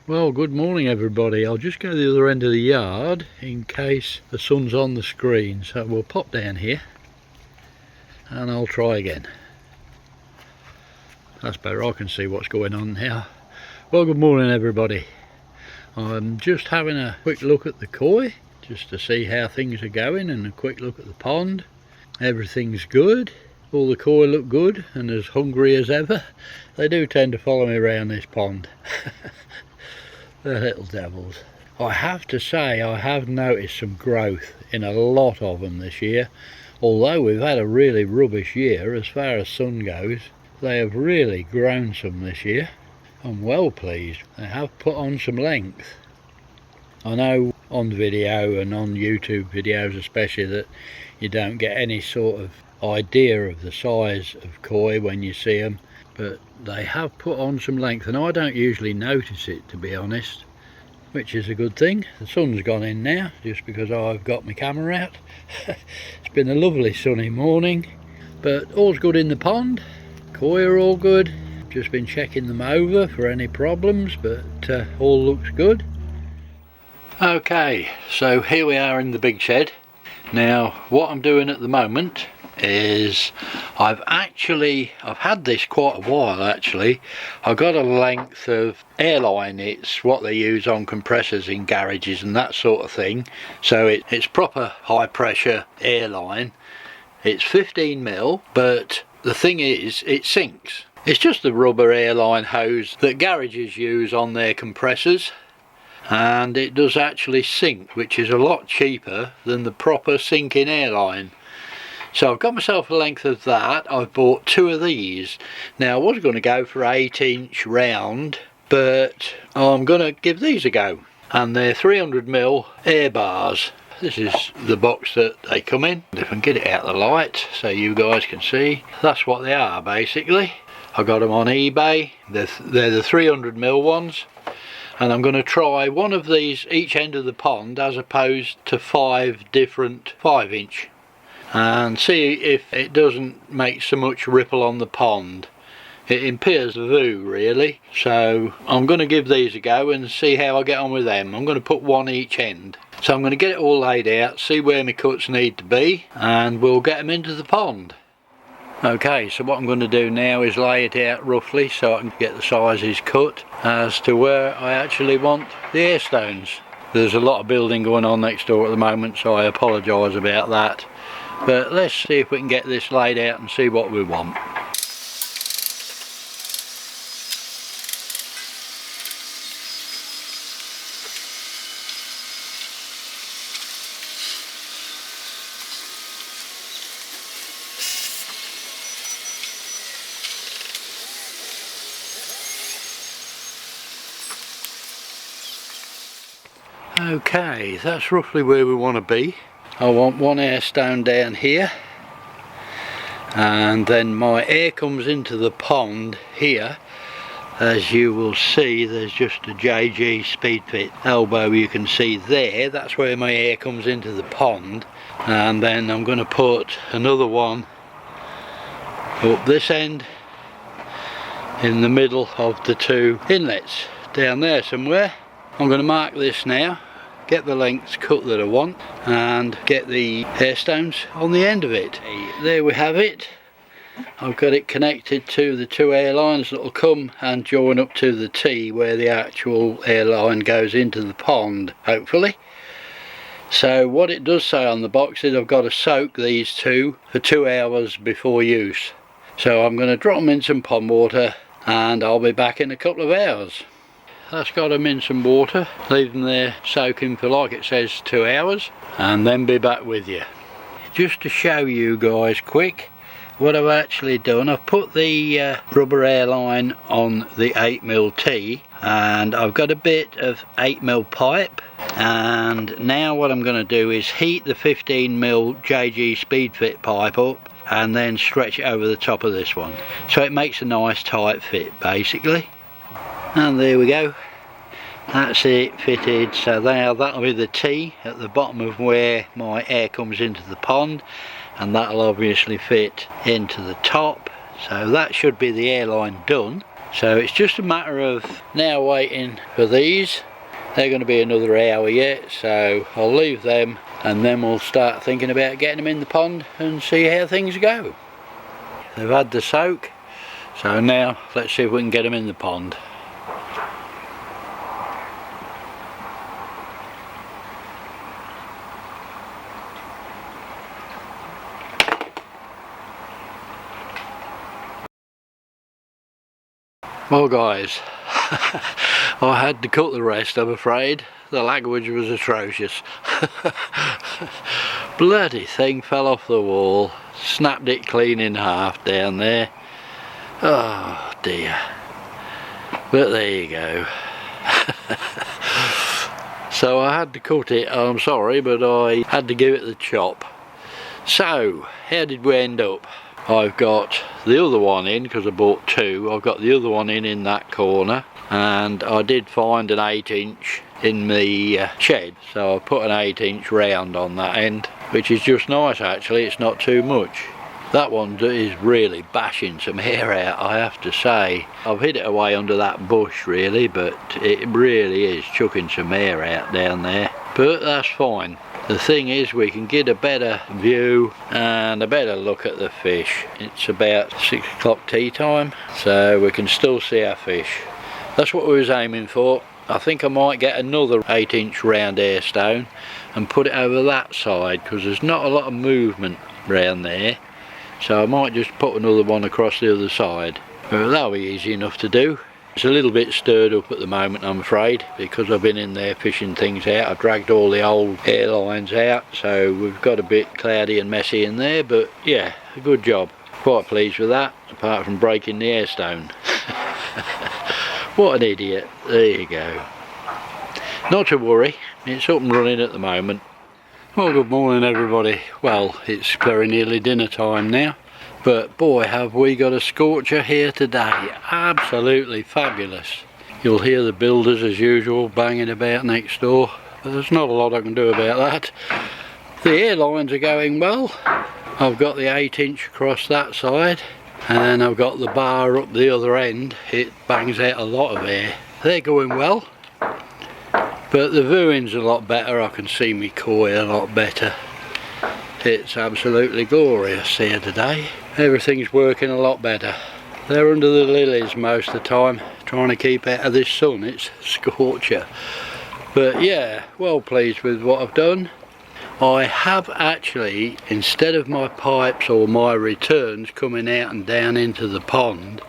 Well, good morning everybody. I'll just go the other end of the yard in case the sun's on the screen. So we'll pop down here and I'll try again. That's better, I can see what's going on now. Well, good morning everybody. I'm just having a quick look at the koi just to see how things are going, and a quick look at the pond. Everything's good. All the koi look good and as hungry as ever. They do tend to follow me around this pond. The little devils. I have to say I have noticed some growth in a lot of them this year. Although we've had a really rubbish year as far as sun goes, they have really grown some this year. I'm well pleased. They have put on some length. I know on video and on YouTube videos especially that you don't get any sort of idea of the size of koi when you see them, but they have put on some length, and I don't usually notice it, to be honest, which is a good thing. The sun's gone in now just because I've got my camera out. It's been a lovely sunny morning, but all's good in the pond. Koi are all good. Just been checking them over for any problems, but all looks good. Okay, so here we are in the big shed. Now what I'm doing at the moment is I've had this quite a while actually. I've got a length of airline. It's what they use on compressors in garages and that sort of thing, so it's proper high pressure airline. It's 15mm, but the thing is it sinks. It's just the rubber airline hose that garages use on their compressors, and it does actually sink, which is a lot cheaper than the proper sinking airline. So I've got myself a length of that. I've bought two of these. Now I was going to go for 8-inch round, but I'm going to give these a go. And they're 300mm air bars. This is the box that they come in. If I can get it out of the light so you guys can see, that's what they are basically. I got them on eBay. They're the 300mm ones. And I'm going to try one of these each end of the pond as opposed to 5 different 5-inch. And see if it doesn't make so much ripple on the pond. It impairs the view really, so I'm going to give these a go and see how I get on with them. I'm going to put one each end, so I'm going to get it all laid out, see where my cuts need to be, and we'll get them into the pond. Okay, so what I'm going to do now is lay it out roughly so I can get the sizes cut as to where I actually want the air stones. There's a lot of building going on next door at the moment, so I apologise about that. But let's see if we can get this laid out and see what we want. Okay, that's roughly where we want to be. I want one air stone down here, and then my air comes into the pond here. As you will see, there's just a JG Speedfit elbow you can see there. That's where my air comes into the pond, and then I'm going to put another one up this end in the middle of the two inlets down there somewhere. I'm going to mark this now, get the lengths cut that I want, and get the air stones on the end of it. There we have it. I've got it connected to the two airlines that will come and join up to the T where the actual airline goes into the pond, hopefully. So what it does say on the box is I've got to soak these two for 2 hours before use. So I'm going to drop them in some pond water and I'll be back in a couple of hours. That's got them in some water, leave them there soaking for, like it says, 2 hours, and then be back with you. Just to show you guys quick what I've actually done, I've put the rubber airline on the 8mm T, and I've got a bit of 8mm pipe, and now what I'm going to do is heat the 15mm JG Speedfit pipe up and then stretch it over the top of this one, so it makes a nice tight fit basically. And there we go, that's it fitted. So now that'll be the T at the bottom of where my air comes into the pond, and that'll obviously fit into the top. So that should be the airline done. So it's just a matter of now waiting for these. They're going to be another hour yet, so I'll leave them and then we'll start thinking about getting them in the pond and see how things go. They've had the soak, so now let's see if we can get them in the pond. Well guys, I had to cut the rest, I'm afraid. The language was atrocious. Bloody thing fell off the wall, snapped it clean in half down there. Oh dear. But there you go. So I had to cut it, I'm sorry, but I had to give it the chop. So, how did we end up? I've got the other one in, because I bought two. I've got the other one in that corner, and I did find an 8-inch in the shed, so I put an 8-inch round on that end, which is just nice actually. It's not too much. That one is really bashing some hair out, I have to say. I've hid it away under that bush really, but it really is chucking some hair out down there, but that's fine. The thing is, we can get a better view and a better look at the fish. It's about 6 o'clock tea time, so we can still see our fish. That's what we was aiming for. I think I might get another 8-inch round air stone and put it over that side, because there's not a lot of movement round there. So I might just put another one across the other side. But that'll be easy enough to do. It's a little bit stirred up at the moment, I'm afraid, because I've been in there fishing things out. I've dragged all the old airlines out, so we've got a bit cloudy and messy in there, but yeah, a good job. Quite pleased with that, apart from breaking the air stone. What an idiot. There you go. Not to worry, it's up and running at the moment. Well, good morning everybody. Well, it's very nearly dinner time now. But boy, have we got a scorcher here today. Absolutely fabulous. You'll hear the builders as usual banging about next door, but there's not a lot I can do about that. The airlines are going well. I've got the 8-inch across that side, and then I've got the bar up the other end. It bangs out a lot of air. They're going well, but the viewing's a lot better. I can see me koi a lot better. It's absolutely glorious here today. Everything's working a lot better. They're under the lilies most of the time, trying to keep out of this sun. It's a scorcher. But yeah, well pleased with what I've done. I have actually, instead of my pipes or my returns coming out and down into the pond,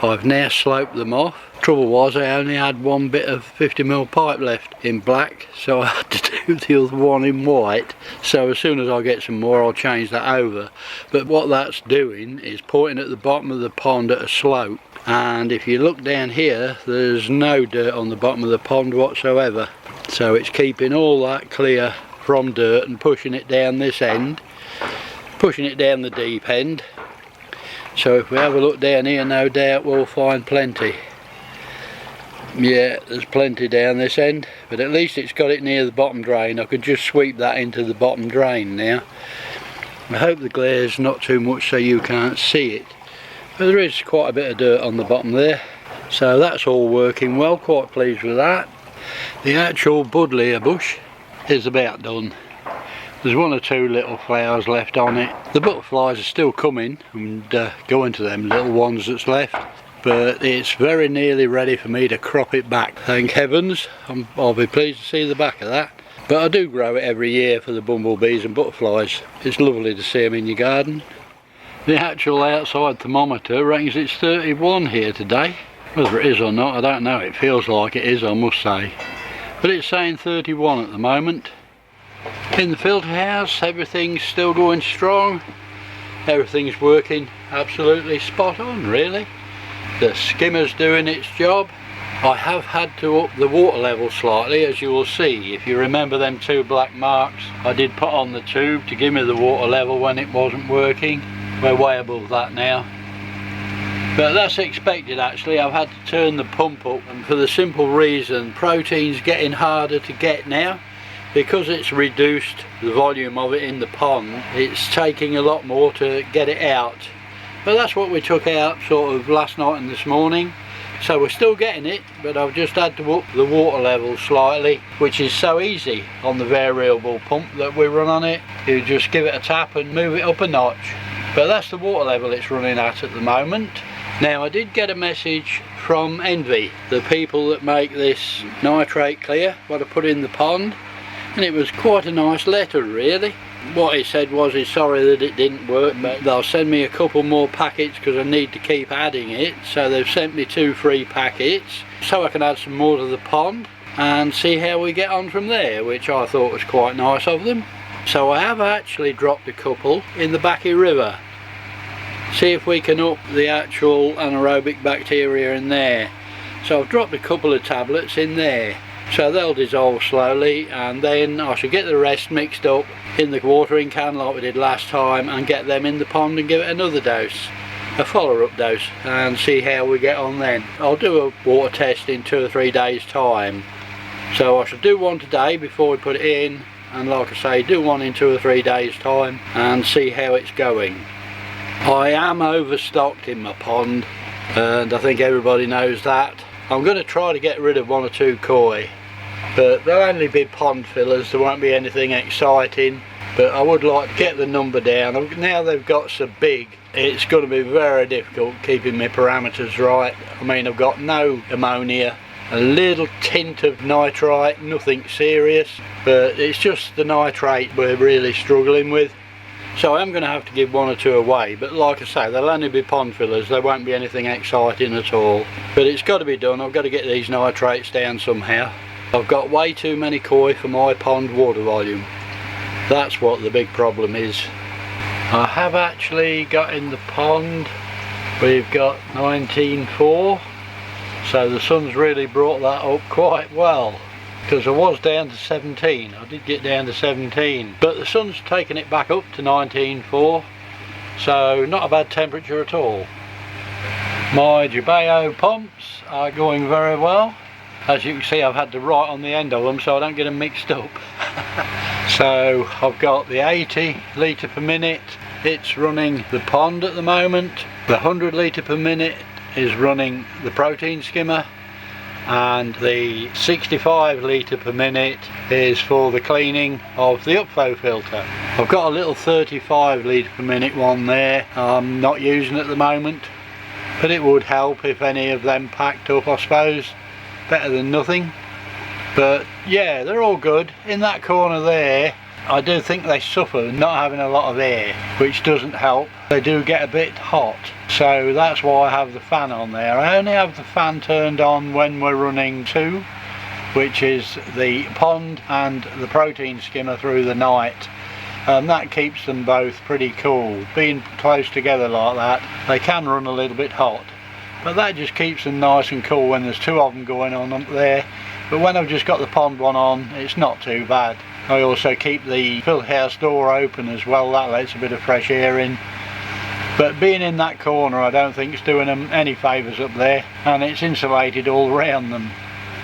I've now sloped them off. Trouble was, I only had one bit of 50mm pipe left in black, so I had to do the other one in white. So as soon as I get some more, I'll change that over. But what that's doing is pointing at the bottom of the pond at a slope, and if you look down here, there's no dirt on the bottom of the pond whatsoever. So it's keeping all that clear from dirt and pushing it down this end, pushing it down the deep end. So if we have a look down here, no doubt we'll find plenty. Yeah, there's plenty down this end, but at least it's got it near the bottom drain. I could just sweep that into the bottom drain now. I hope the glare's not too much so you can't see it, but there is quite a bit of dirt on the bottom there. So that's all working well, quite pleased with that. The actual buddleia bush is about done. There's one or two little flowers left on it. The butterflies are still coming and going to them little ones that's left, but it's very nearly ready for me to crop it back. Thank heavens, I'll be pleased to see the back of that. But I do grow it every year for the bumblebees and butterflies. It's lovely to see them in your garden. The actual outside thermometer reckons it's 31 here today. Whether it is or not, I don't know. It feels like it is, I must say. But it's saying 31 at the moment. In the filter house, everything's still going strong. Everything's working absolutely spot on, really. The skimmer's doing its job. I have had to up the water level slightly, as you will see. If you remember them two black marks I did put on the tube to give me the water level when it wasn't working. We're way above that now. But that's expected actually. I've had to turn the pump up, and for the simple reason protein's getting harder to get now. Because it's reduced the volume of it in the pond, it's taking a lot more to get it out. But that's what we took out sort of last night and this morning. So we're still getting it, but I've just had to up the water level slightly, which is so easy on the variable pump that we run on it. You just give it a tap and move it up a notch. But that's the water level it's running at the moment. Now I did get a message from Envy, the people that make this nitrate clear, what I put in the pond, and it was quite a nice letter really. What he said was he's sorry that it didn't work, but they'll send me a couple more packets because I need to keep adding it. So they've sent me 2 free packets so I can add some more to the pond and see how we get on from there, which I thought was quite nice of them. So I have actually dropped a couple in the Backy River. See if we can up the actual anaerobic bacteria in there. So I've dropped a couple of tablets in there. So they'll dissolve slowly, and then I should get the rest mixed up in the watering can like we did last time and get them in the pond and give it another dose, a follow-up dose, and see how we get on then. I'll do a water test in 2 or 3 days time. So I should do one today before we put it in, and like I say, do one in 2 or 3 days time and see how it's going. I am overstocked in my pond, and I think everybody knows that. I'm going to try to get rid of 1 or 2 koi, but they'll only be pond fillers, there won't be anything exciting, but I would like to get the number down. Now they've got so big, it's going to be very difficult keeping my parameters right. I mean, I've got no ammonia, a little tint of nitrite, nothing serious, but it's just the nitrate we're really struggling with. So I'm going to have to give 1 or 2 away, but like I say, they'll only be pond fillers, there won't be anything exciting at all. But it's got to be done, I've got to get these nitrates down somehow. I've got way too many koi for my pond water volume. That's what the big problem is. I have actually got in the pond, we've got 19.4, so the sun's really brought that up quite well. Because I was down to 17, I did get down to 17, but the sun's taken it back up to 19.4, so not a bad temperature at all. My Jabeo pumps are going very well. As you can see, I've had to write on the end of them so I don't get them mixed up. So I've got the 80 litre per minute, it's running the pond at the moment. The 100 litre per minute is running the protein skimmer, and the 65 litre per minute is for the cleaning of the upflow filter. I've got a little 35 litre per minute one there I'm not using at the moment, but it would help if any of them packed up, I suppose. Better than nothing. But yeah, they're all good. In that corner there, I do think they suffer not having a lot of air, which doesn't help. They do get a bit hot, so that's why I have the fan on there. I only have the fan turned on when we're running 2, which is the pond and the protein skimmer through the night, and that keeps them both pretty cool. Being close together like that, they can run a little bit hot, but that just keeps them nice and cool when there's 2 of them going on up there. But when I've just got the pond one on, it's not too bad. I also keep the filter house door open as well, that lets a bit of fresh air in. But being in that corner, I don't think it's doing them any favours up there, and it's insulated all around them.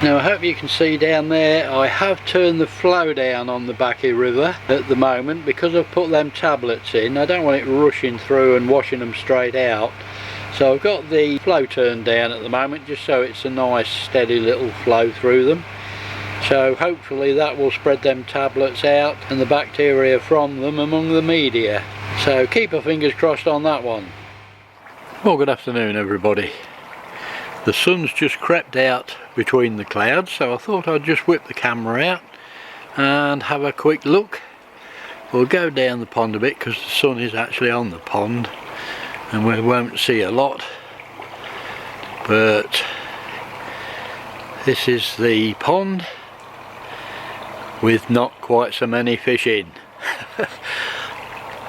Now I hope you can see down there, I have turned the flow down on the Backy River at the moment because I've put them tablets in. I don't want it rushing through and washing them straight out. So I've got the flow turned down at the moment just so it's a nice steady little flow through them. So hopefully that will spread them tablets out and the bacteria from them among the media. So keep our fingers crossed on that one. Well, good afternoon everybody. The sun's just crept out between the clouds, so I thought I'd just whip the camera out and have a quick look. We'll go down the pond a bit because the sun is actually on the pond and we won't see a lot. But this is the pond with not quite so many fish in.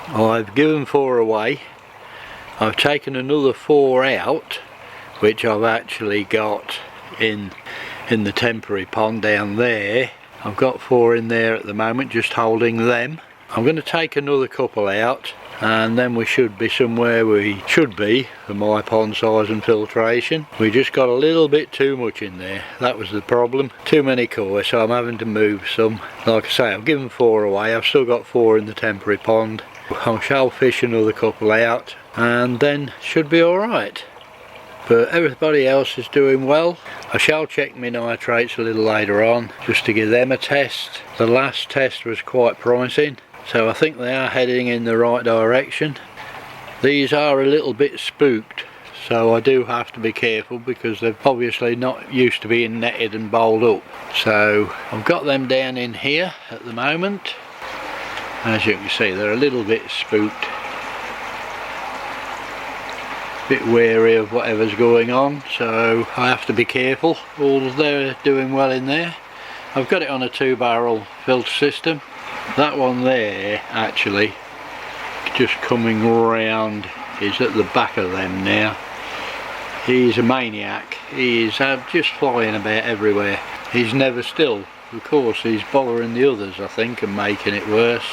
I've given 4 away. I've taken another 4 out, which I've actually got in the temporary pond down there. I've got 4 in there at the moment, just holding them. I'm going to take another couple out and then we should be somewhere we should be for my pond size and filtration. We just got a little bit too much in there, that was the problem. Too many koi, so I'm having to move some. Like I say, I've given 4 away, I've still got 4 in the temporary pond. I shall fish another couple out and then should be alright. but everybody else is doing well. I shall check my nitrates a little later on just to give them a test. The last test was quite promising, so I think they are heading in the right direction. These are a little bit spooked, so I do have to be careful because they're obviously not used to being netted and bowled up. So I've got them down in here at the moment. As you can see, they're a little bit spooked, a bit wary of whatever's going on, so I have to be careful. All they're doing well in there. I've got it on a 2-barrel filter system. That one there actually just coming round is at the back of them now. He's a maniac. He's just flying about everywhere. He's never still. Of course he's bothering the others, I think, and making it worse.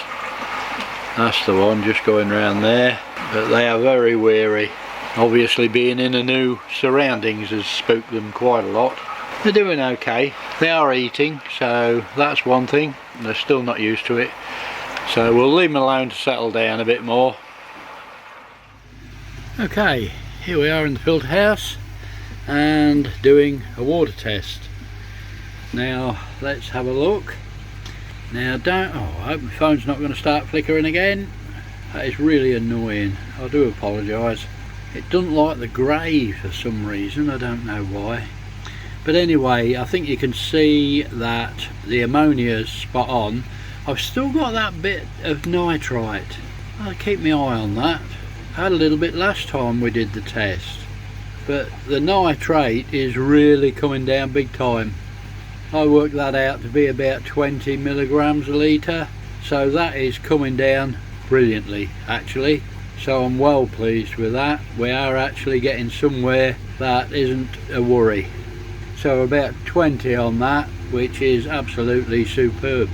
That's the one just going round there. But they are very wary. Obviously being in a new surroundings has spooked them quite a lot. They're doing okay. They are eating, so that's one thing. They're still not used to it. So we'll leave them alone to settle down a bit more. Okay, here we are in the filter house and doing a water test. Now let's have a look. Now I hope my phone's not going to start flickering again. That is really annoying. I do apologise. It doesn't like the grey for some reason, I don't know why. But anyway, I think you can see that the ammonia's spot on. I've still got that bit of nitrite. I'll keep my eye on that. I had a little bit last time we did the test. But the nitrate is really coming down big time. I worked that out to be about 20 milligrams a litre. So that is coming down brilliantly actually. So I'm well pleased with that. We are actually getting somewhere that isn't a worry. So about 20 on that, which is absolutely superb.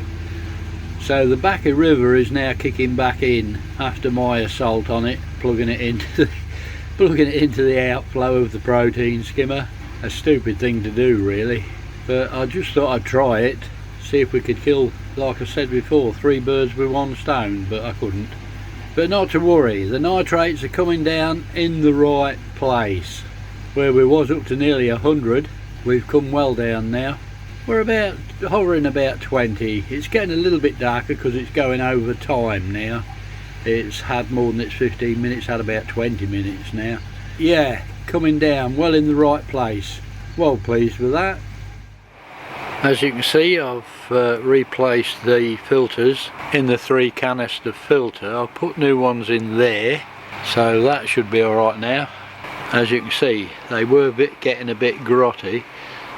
So the Backy River is now kicking back in after my assault on it, plugging it into the outflow of the protein skimmer. A stupid thing to do really, but I just thought I'd try it, see if we could kill, like I said before, 3 birds with 1 stone, but I couldn't. But not to worry, the nitrates are coming down in the right place. Where we was up to nearly 100, we've come well down now. We're about hovering about 20. It's getting a little bit darker because it's going over time now. It's had more than its 15 minutes, had about 20 minutes now. Yeah, coming down well in the right place. Well pleased with that. As you can see, I've replaced the filters in the 3 canister filter. I've put new ones in there, so that should be alright now. As you can see, they were getting a bit grotty.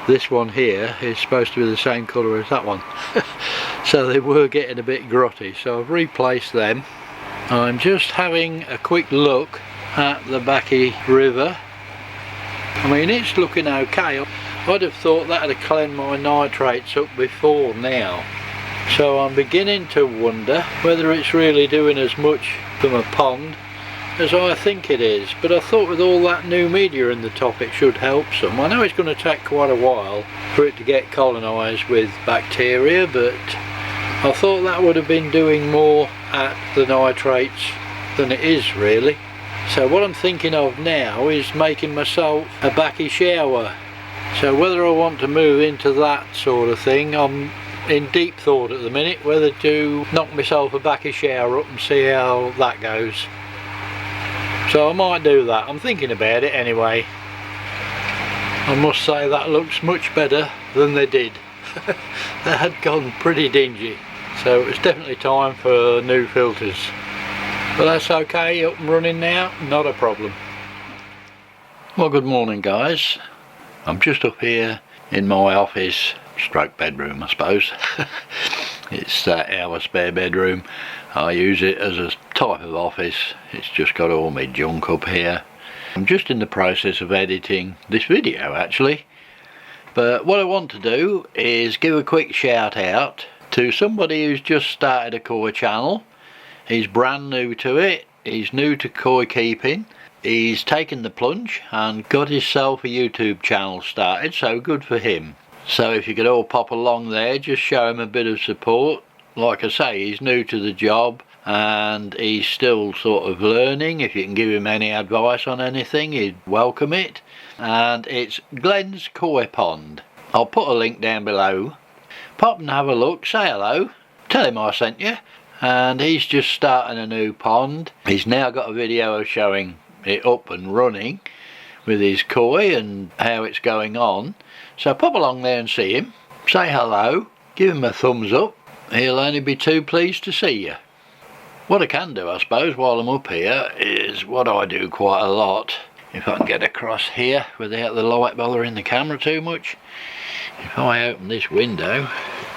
This one here is supposed to be the same colour as that one. So they were getting a bit grotty, so I've replaced them. I'm just having a quick look at the Backy River. I mean, it's looking okay. I'd have thought that would have cleaned my nitrates up before now. So I'm beginning to wonder whether it's really doing as much from a pond as I think it is. But I thought with all that new media in the top it should help some. I know it's going to take quite a while for it to get colonised with bacteria, but I thought that would have been doing more at the nitrates than it is really. So what I'm thinking of now is making myself a Backy shower. So whether I want to move into that sort of thing, I'm in deep thought at the minute, whether to knock myself a Backy shower up and see how that goes. So I might do that. I'm thinking about it anyway. I must say that looks much better than they did. They had gone pretty dingy. So it's definitely time for new filters. But that's okay, up and running now, not a problem. Well, good morning guys. I'm just up here in my office, stroke bedroom I suppose. It's our spare bedroom. I use it as a type of office. It's just got all my junk up here. I'm just in the process of editing this video actually. But what I want to do is give a quick shout out to somebody who's just started a koi channel. He's brand new to it. He's new to koi keeping. He's taken the plunge and got himself a YouTube channel started, so good for him. So if you could all pop along there, just show him a bit of support. Like I say, he's new to the job and he's still sort of learning. If you can give him any advice on anything, he'd welcome it. and it's Glen's Koi Pond. I'll put a link down below. Pop and have a look, say hello, tell him I sent you. And he's just starting a new pond. He's now got a video of showing it up and running with his koi and how it's going on. So pop along there and see him, say hello, give him a thumbs up. He'll only be too pleased to see you. What I can do, I suppose, while I'm up here is what I do quite a lot. If I can get across here without the light bothering the camera too much. If I open this window,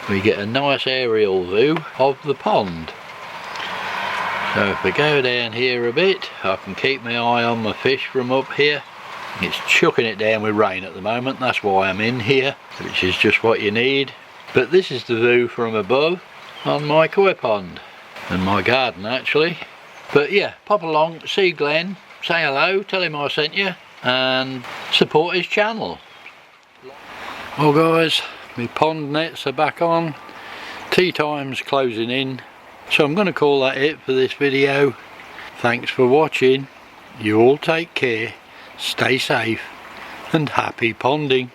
we get a nice aerial view of the pond. So if we go down here a bit, I can keep my eye on my fish from up here. It's chucking it down with rain at the moment, that's why I'm in here, which is just what you need. But this is the view from above on my koi pond, and my garden actually. But yeah, pop along, see Glen, say hello, tell him I sent you, and support his channel. Well guys, my pond nets are back on, tea time's closing in, so I'm going to call that it for this video. Thanks for watching, you all take care, stay safe and happy ponding.